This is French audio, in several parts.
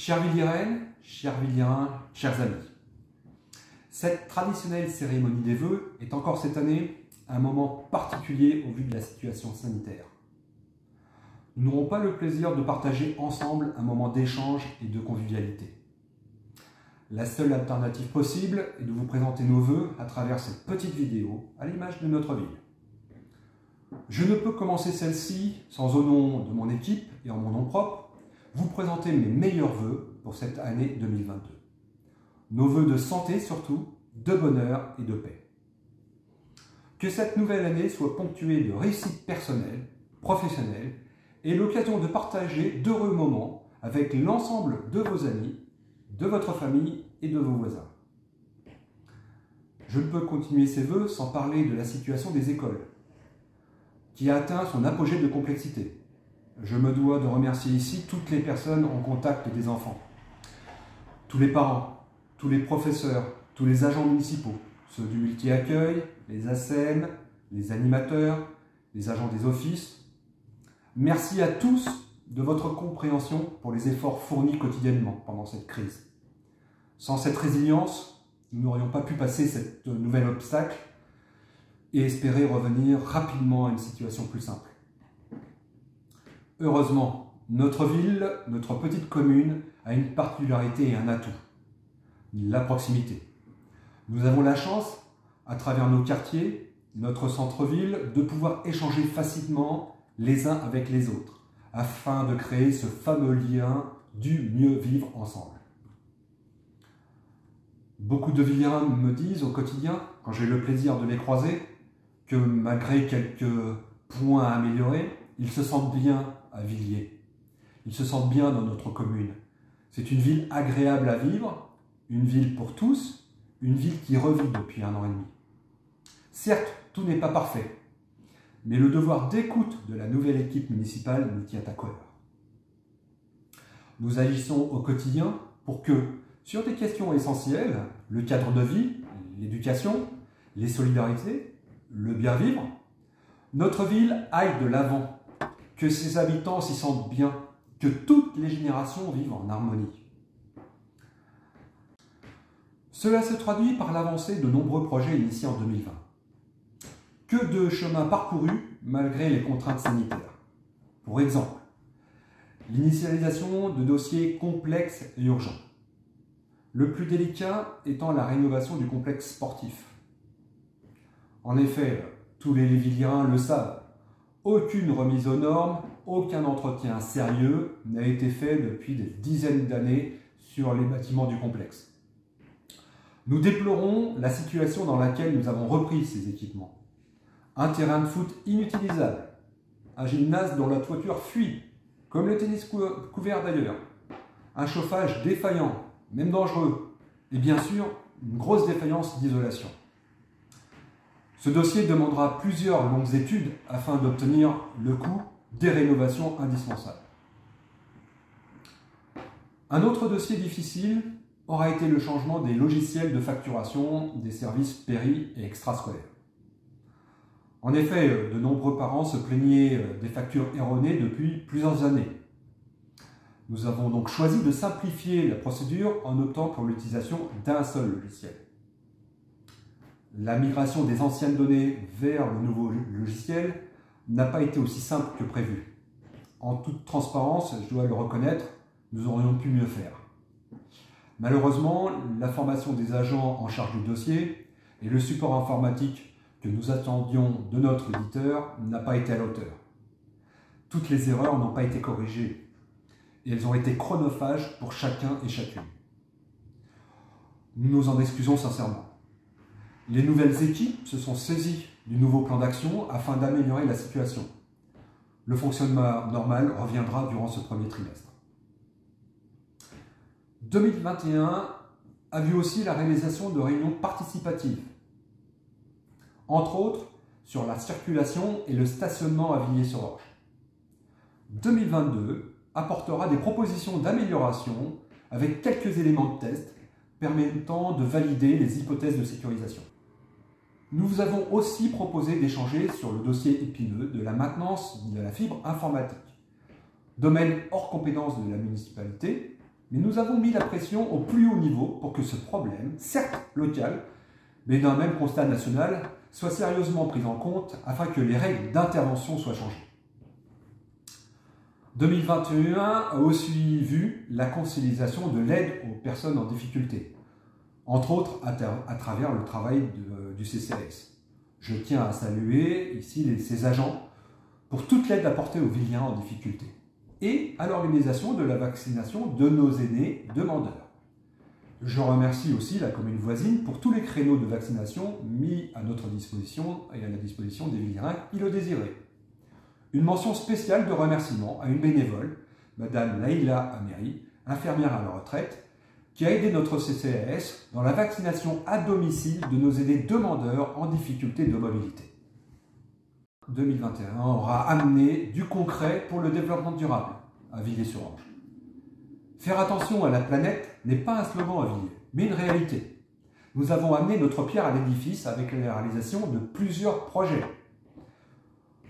Chères Villiéraines, chers Villiérains, chers amis, cette traditionnelle cérémonie des vœux est encore cette année un moment particulier au vu de la situation sanitaire. Nous n'aurons pas le plaisir de partager ensemble un moment d'échange et de convivialité. La seule alternative possible est de vous présenter nos vœux à travers cette petite vidéo à l'image de notre ville. Je ne peux commencer celle-ci sans, au nom de mon équipe et en mon nom propre, vous présenter mes meilleurs vœux pour cette année 2022. Nos vœux de santé surtout, de bonheur et de paix. Que cette nouvelle année soit ponctuée de réussite personnelle, professionnelle et l'occasion de partager d'heureux moments avec l'ensemble de vos amis, de votre famille et de vos voisins. Je ne peux continuer ces vœux sans parler de la situation des écoles, qui a atteint son apogée de complexité. Je me dois de remercier ici toutes les personnes en contact des enfants, tous les parents, tous les professeurs, tous les agents municipaux, ceux du multi-accueil, les ACM, les animateurs, les agents des offices. Merci à tous de votre compréhension pour les efforts fournis quotidiennement pendant cette crise. Sans cette résilience, nous n'aurions pas pu passer cette nouvel obstacle et espérer revenir rapidement à une situation plus simple. Heureusement, notre ville, notre petite commune, a une particularité et un atout, la proximité. Nous avons la chance, à travers nos quartiers, notre centre-ville, de pouvoir échanger facilement les uns avec les autres, afin de créer ce fameux lien du mieux vivre ensemble. Beaucoup de Villiérains me disent au quotidien, quand j'ai le plaisir de les croiser, que malgré quelques points à améliorer, ils se sentent bien à Villiers. Ils se sentent bien dans notre commune. C'est une ville agréable à vivre, une ville pour tous, une ville qui revit depuis 1 an et demi. Certes, tout n'est pas parfait, mais le devoir d'écoute de la nouvelle équipe municipale nous tient à cœur. Nous agissons au quotidien pour que, sur des questions essentielles, le cadre de vie, l'éducation, les solidarités, le bien vivre, notre ville aille de l'avant, que ses habitants s'y sentent bien, que toutes les générations vivent en harmonie. Cela se traduit par l'avancée de nombreux projets initiés en 2020. Que de chemins parcourus malgré les contraintes sanitaires. Pour exemple, l'initialisation de dossiers complexes et urgents. Le plus délicat étant la rénovation du complexe sportif. En effet, tous les Villiérains le savent, aucune remise aux normes, aucun entretien sérieux n'a été fait depuis des dizaines d'années sur les bâtiments du complexe. Nous déplorons la situation dans laquelle nous avons repris ces équipements. Un terrain de foot inutilisable, un gymnase dont la toiture fuit, comme le tennis couvert d'ailleurs, un chauffage défaillant, même dangereux, et bien sûr, une grosse défaillance d'isolation. Ce dossier demandera plusieurs longues études afin d'obtenir le coût des rénovations indispensables. Un autre dossier difficile aura été le changement des logiciels de facturation des services péri- et extrascolaires. En effet, de nombreux parents se plaignaient des factures erronées depuis plusieurs années. Nous avons donc choisi de simplifier la procédure en optant pour l'utilisation d'un seul logiciel. La migration des anciennes données vers le nouveau logiciel n'a pas été aussi simple que prévu. En toute transparence, je dois le reconnaître, nous aurions pu mieux faire. Malheureusement, la formation des agents en charge du dossier et le support informatique que nous attendions de notre éditeur n'a pas été à la hauteur. Toutes les erreurs n'ont pas été corrigées et elles ont été chronophages pour chacun et chacune. Nous nous en excusons sincèrement. Les nouvelles équipes se sont saisies du nouveau plan d'action afin d'améliorer la situation. Le fonctionnement normal reviendra durant ce premier trimestre. 2021 a vu aussi la réalisation de réunions participatives, entre autres sur la circulation et le stationnement à Villiers-sur-Orge. 2022 apportera des propositions d'amélioration avec quelques éléments de test permettant de valider les hypothèses de sécurisation. Nous vous avons aussi proposé d'échanger sur le dossier épineux de la maintenance de la fibre informatique, domaine hors compétence de la municipalité, mais nous avons mis la pression au plus haut niveau pour que ce problème, certes local, mais d'un même constat national, soit sérieusement pris en compte afin que les règles d'intervention soient changées. 2021 a aussi vu la consolidation de l'aide aux personnes en difficulté, entre autres à travers le travail du CCAS. Je tiens à saluer ici ces agents pour toute l'aide apportée aux Villiens en difficulté et à l'organisation de la vaccination de nos aînés demandeurs. Je remercie aussi la commune voisine pour tous les créneaux de vaccination mis à notre disposition et à la disposition des Villiens qui le désiraient. Une mention spéciale de remerciement à une bénévole, Madame Laïla Améry, infirmière à la retraite, qui a aidé notre CCAS dans la vaccination à domicile de nos aînés demandeurs en difficulté de mobilité. 2021 aura amené du concret pour le développement durable à Villiers-sur-Orge. Faire attention à la planète n'est pas un slogan à Villiers, mais une réalité. Nous avons amené notre pierre à l'édifice avec la réalisation de plusieurs projets.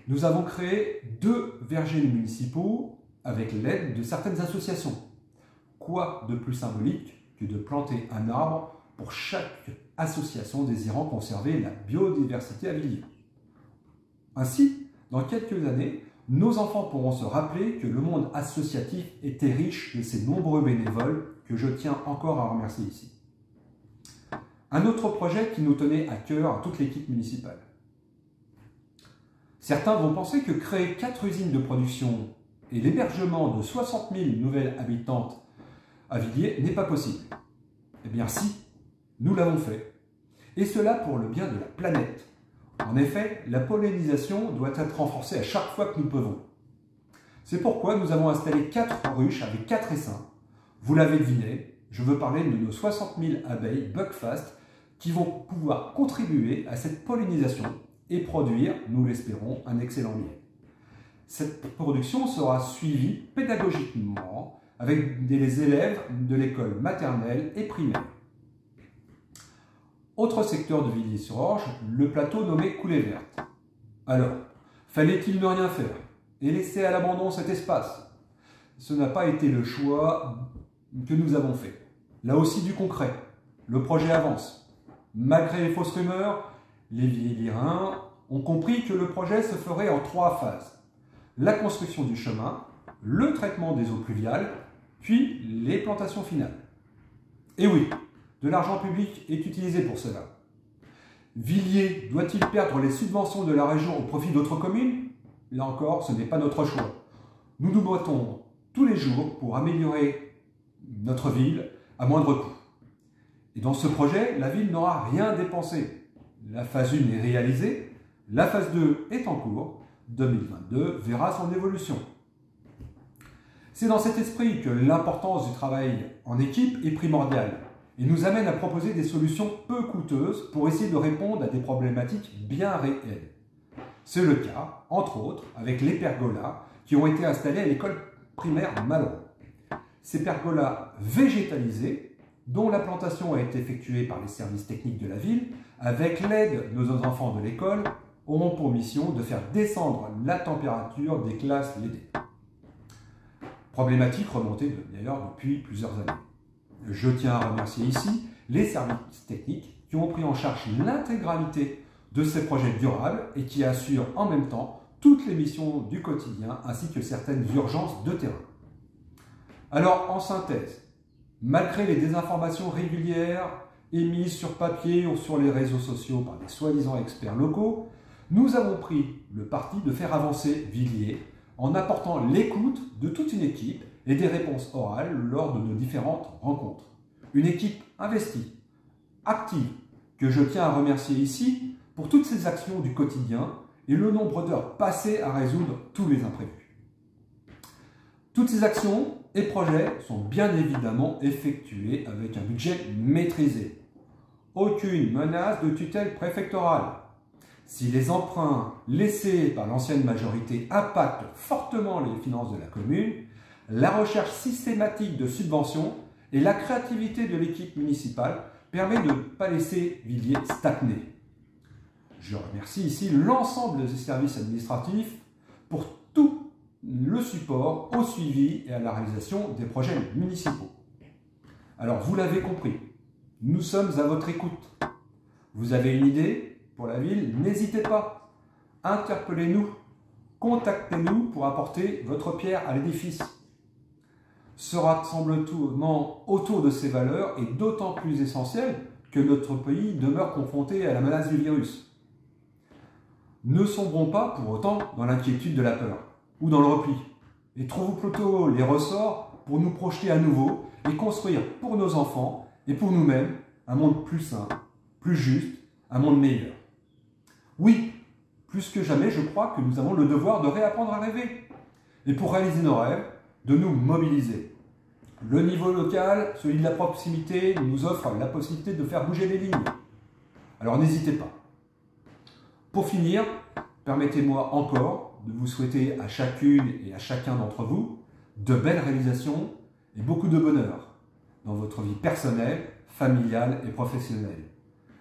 Nous avons créé 2 vergers municipaux avec l'aide de certaines associations. Quoi de plus symbolique que de planter un arbre pour chaque association désirant conserver la biodiversité à Villiers. Ainsi, dans quelques années, nos enfants pourront se rappeler que le monde associatif était riche de ces nombreux bénévoles que je tiens encore à remercier ici. Un autre projet qui nous tenait à cœur à toute l'équipe municipale. Certains vont penser que créer 4 usines de production et l'hébergement de 60 000 nouvelles habitantes à Villiers n'est pas possible. Eh bien si, nous l'avons fait. Et cela pour le bien de la planète. En effet, la pollinisation doit être renforcée à chaque fois que nous pouvons. C'est pourquoi nous avons installé 4 ruches avec 4 essaims. Vous l'avez deviné, je veux parler de nos 60 000 abeilles Buckfast qui vont pouvoir contribuer à cette pollinisation et produire, nous l'espérons, un excellent miel. Cette production sera suivie pédagogiquement avec des élèves de l'école maternelle et primaire. Autre secteur de Villiers-sur-Orge, le plateau nommé Coulée Verte. Alors, fallait-il ne rien faire et laisser à l'abandon cet espace? Ce n'a pas été le choix que nous avons fait. Là aussi du concret. Le projet avance. Malgré les fausses rumeurs, les Villiérains ont compris que le projet se ferait en 3 phases. La construction du chemin, le traitement des eaux pluviales, puis les plantations finales. Et oui, de l'argent public est utilisé pour cela. Villiers doit-il perdre les subventions de la région au profit d'autres communes? Là encore, ce n'est pas notre choix. Nous nous battons tous les jours pour améliorer notre ville à moindre coût. Et dans ce projet, la ville n'aura rien dépensé. La phase 1 est réalisée, la phase 2 est en cours, 2022 verra son évolution. C'est dans cet esprit que l'importance du travail en équipe est primordiale et nous amène à proposer des solutions peu coûteuses pour essayer de répondre à des problématiques bien réelles. C'est le cas, entre autres, avec les pergolas qui ont été installés à l'école primaire Malraux. Ces pergolas végétalisés, dont la plantation a été effectuée par les services techniques de la ville, avec l'aide de nos enfants de l'école, auront pour mission de faire descendre la température des classes l'été. Problématique remontée d'ailleurs depuis plusieurs années. Je tiens à remercier ici les services techniques qui ont pris en charge l'intégralité de ces projets durables et qui assurent en même temps toutes les missions du quotidien ainsi que certaines urgences de terrain. Alors, en synthèse, malgré les désinformations régulières émises sur papier ou sur les réseaux sociaux par des soi-disant experts locaux, nous avons pris le parti de faire avancer Villiers en apportant l'écoute de toute une équipe et des réponses orales lors de nos différentes rencontres. Une équipe investie, active, que je tiens à remercier ici pour toutes ces actions du quotidien et le nombre d'heures passées à résoudre tous les imprévus. Toutes ces actions et projets sont bien évidemment effectués avec un budget maîtrisé. Aucune menace de tutelle préfectorale. Si les emprunts laissés par l'ancienne majorité impactent fortement les finances de la commune, la recherche systématique de subventions et la créativité de l'équipe municipale permet de ne pas laisser Villiers stagner. Je remercie ici l'ensemble des services administratifs pour tout le support au suivi et à la réalisation des projets municipaux. Alors vous l'avez compris, nous sommes à votre écoute. Vous avez une idée pour la ville? N'hésitez pas. Interpellez-nous, contactez-nous pour apporter votre pierre à l'édifice. Ce rassemblement autour de ces valeurs est d'autant plus essentiel que notre pays demeure confronté à la menace du virus. Ne sombrons pas pour autant dans l'inquiétude de la peur ou dans le repli, et trouvons plutôt les ressorts pour nous projeter à nouveau et construire pour nos enfants et pour nous-mêmes un monde plus sain, plus juste, un monde meilleur. Oui, plus que jamais, je crois que nous avons le devoir de réapprendre à rêver. Et pour réaliser nos rêves, de nous mobiliser. Le niveau local, celui de la proximité, nous offre la possibilité de faire bouger les lignes. Alors n'hésitez pas. Pour finir, permettez-moi encore de vous souhaiter à chacune et à chacun d'entre vous de belles réalisations et beaucoup de bonheur dans votre vie personnelle, familiale et professionnelle.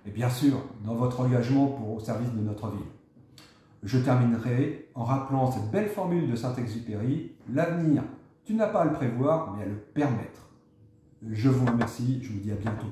Et bien sûr, dans votre engagement au service de notre ville. Je terminerai en rappelant cette belle formule de Saint-Exupéry: l'avenir, tu n'as pas à le prévoir, mais à le permettre. Je vous remercie, je vous dis à bientôt.